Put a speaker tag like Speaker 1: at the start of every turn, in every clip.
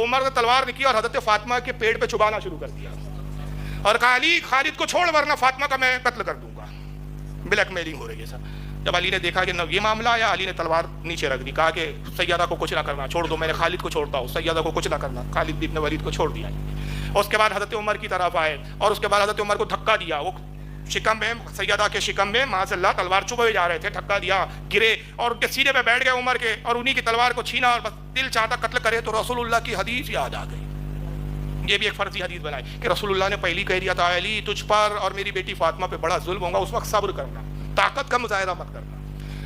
Speaker 1: عمر نے تلوار نکلی اور حضرت فاطمہ کے پیٹ پہ چبانا شروع کر دیا اور کہا علی خالد کو چھوڑ ورنہ فاطمہ کا میں قتل کر دوں گا. بلیک میلنگ ہو رہی ہے سب. جب علی نے دیکھا کہ یہ معاملہ آیا, علی نے تلوار نیچے رکھ دی, کہا کہ سیدہ کو کچھ نہ کرنا, چھوڑ دو, میں نے خالد کو چھوڑتا ہوں, سیدہ کو کچھ نہ کرنا. خالد بن ولید کو چھوڑ دیا. اور اس کے بعد حضرت عمر کی طرف آئے اور اس کے بعد حضرت عمر کو دھکا دیا. وہ شکم میں, سیدہ کے شکم میں معاذ اللہ تلوار چبھے جا رہے تھے, دھکا دیا, گرے اور ان کے سینے پہ بیٹھ گئے عمر کے, اور انہی کی تلوار کو چھینا اور بس دل چاہتا قتل کرے. تو رسول اللہ کی حدیث یاد آ گئی. یہ بھی ایک فرضی حدیث بنائی کہ رسول اللہ نے پہلی کہہ دیا تھا علی تجھ پر اور میری بیٹی فاطمہ پہ بڑا ظلم ہوگا, اس وقت صبر کرنا, طاقت کا مظاہرہ مت کرنا.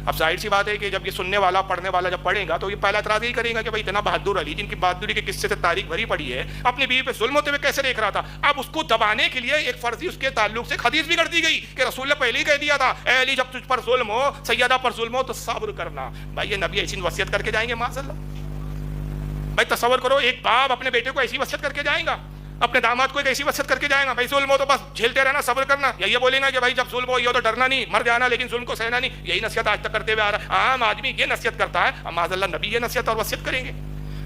Speaker 1: اب ظاہر سی بات ہے کہ جب یہ سننے والا پڑھنے والا جب پڑھے گا تو یہ پہلا اعتراض یہی کرے گا کہ بھائی اتنا بہادر علی جن کی بہادری کے قصے سے تاریخ بھری پڑی ہے, اپنی بیوی پہ ظلم ہوتے ہوئے کیسے دیکھ رہا تھا. اب اس کو دبانے کے لیے ایک فرضی اس کے تعلق سے حدیث بھی کر دی گئی کہ رسول نے پہلے ہی کہہ دیا تھا اے علی جب تجھ پر ظلم ہو, سیدہ پر ظلم ہو تو صبر کرنا. بھائی یہ نبی ایسی وصیت کر کے جائیں گے معاذ اللہ؟ بھائی تصور کرو ایک باپ اپنے بیٹے کو ایسی وصیت کر کے جائیں گا, اپنے داماد کو ایک ایسی وصیت کر کے جائے گا بھائی ظلم ہو تو بس جھیلتے رہنا, صبر کرنا, یا یہ بولیں گا کہ بھائی جب ظلم ہو یہ تو ڈرنا نہیں, مر جانا لیکن ظلم کو سہنا نہیں. یہی نصیحت آج تک کرتے ہوئے آ رہا ہے. عام آدمی یہ نصیحت کرتا ہے, معاذ اللہ نبی یہ نصیحت اور وصیت کریں گے.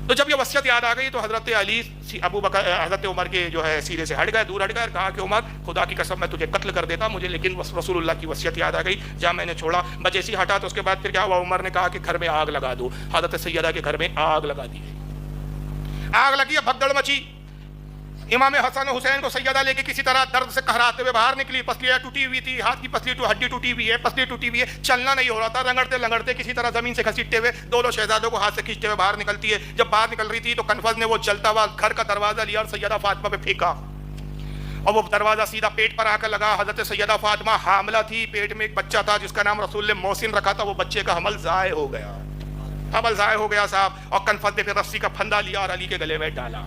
Speaker 1: تو جب یہ وصیت یاد آ گئی تو حضرت علی ابو بکر حضرت عمر کے جو ہے سینے سے ہٹ گئے, دور ہٹ گئے, اور کہا کہ عمر خدا کی قسم میں تجھے قتل کر دیتا مجھے, لیکن رسول اللہ کی وصیت یاد آ گئی, جہاں میں نے چھوڑا. بس جیسے ہی ہٹا تو اس کے بعد پھر کیا ہوا, عمر نے کہا کہ گھر میں آگ لگا دو. حضرت سیدہ کے گھر میں آگ لگا دی گئی. آگ لگی, بھگدڑ مچی. امام حسن و حسین کو سیدہ لے کے کسی طرح درد سے قہراتے ہوئے باہر نکلی. پسلیاں ٹوٹی ہوئی تھی, ہاتھ کی پسلی ہڈی ٹوٹی ہوئی ہے, پسلی ٹوٹی ہوئی ہے, چلنا نہیں ہو رہا تھا. رنگڑتے لنگڑتے کسی طرح زمین سے گھسیٹتے ہوئے دونوں شہزادوں کو ہاتھ سے کھینچتے ہوئے باہر نکلتی ہے. جب باہر نکل رہی تھی تو کنفذ نے وہ جلتا ہوا گھر کا دروازہ لیا اور سیدہ فاطمہ پہ پھینکا, اور وہ دروازہ سیدھا پیٹ پر آ کر لگا. حضرت سیدہ فاطمہ حاملہ تھی, پیٹ میں ایک بچہ تھا جس کا نام رسول نے محسن رکھا تھا. وہ بچے کا حمل ضائع ہو گیا, حمل ضائع ہو گیا صاحب. اور کنفذ نے پھر رسی کا پھندا لیا اور علی کے گلے میں ڈالا.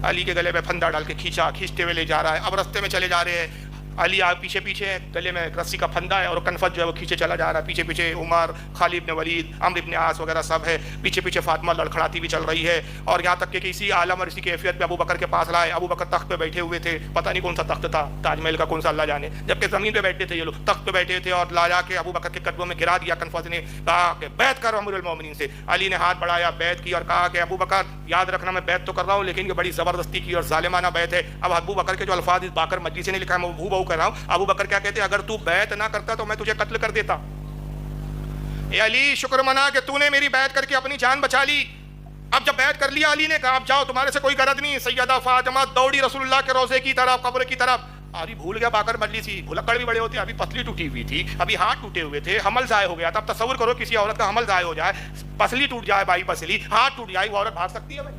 Speaker 1: علی کے گلے میں پھندا ڈال کے کھینچتے ہوئے لے جا رہا ہے. اب رستے میں چلے جا رہے ہیں, علی پیچھے پیچھے, گلے میں رسی کا پھندا ہے اور کنفذ جو ہے وہ کھینچے چلا جا رہا ہے. پیچھے پیچھے عمر, خالد بن ولید, عمرو بن عاص وغیرہ سب ہے. پیچھے پیچھے فاطمہ لڑکھڑاتی بھی چل رہی ہے, اور یہاں تک کہ اسی عالم اور اسی کیفیت میں ابو بکر کے پاس لائے. ابو بکر تخت پہ بیٹھے ہوئے تھے, پتہ نہیں کون سا تخت تھا, تاج محل کا کون سا اللہ جانے, جبکہ زمین پہ بیٹھے تھے یہ لوگ, تخت پہ بیٹھے تھے. اور لا جا کے ابو بکر کے قدموں میں گرا دیا. کنفذ نے کہا کہ بیعت کرو امیر المومنین سے. علی نے ہاتھ بڑھایا, بیعت کی, اور کہا کہ ابو بکر یاد رکھنا میں بیعت تو کر رہا ہوں لیکن یہ بڑی زبردستی کی اور ظالمانہ بیعت ہے. اب ابو بکر کے جو الفاظ اس باقر مجلس نے لکھا ہے میں بہو بہو کر رہا ہوں. ابو بکر کیا کہتے ہیں, اگر تو بیعت نہ کرتا تو میں تجھے قتل کر دیتا. اے علی شکر منا کہ تو نے میری بیعت کر کے اپنی جان بچا لی. اب جب بیعت کر لیا علی نے کہا اب جاؤ, تمہارے سے کوئی غرض نہیں. سیدہ فاطمہ دوڑی رسول اللہ کے روضے کی طرف, قبر کی طرف. ابھی بھول گیا باقر مجلسی, بھلکڑ بھی بڑے ہوتے ہیں, ابھی پسلی ٹوٹی ہوئی تھی, ابھی ہاتھ ٹوٹے ہوئے تھے, حمل ضائع ہو گیا تھا. اب تصور کرو کسی عورت کا حمل ضائع ہو جائے, پسلی ٹوٹ جائے, بائی پسلی, ہاتھ ٹوٹ جائے, وہ عورت بھاگ سکتی ہے بھائی؟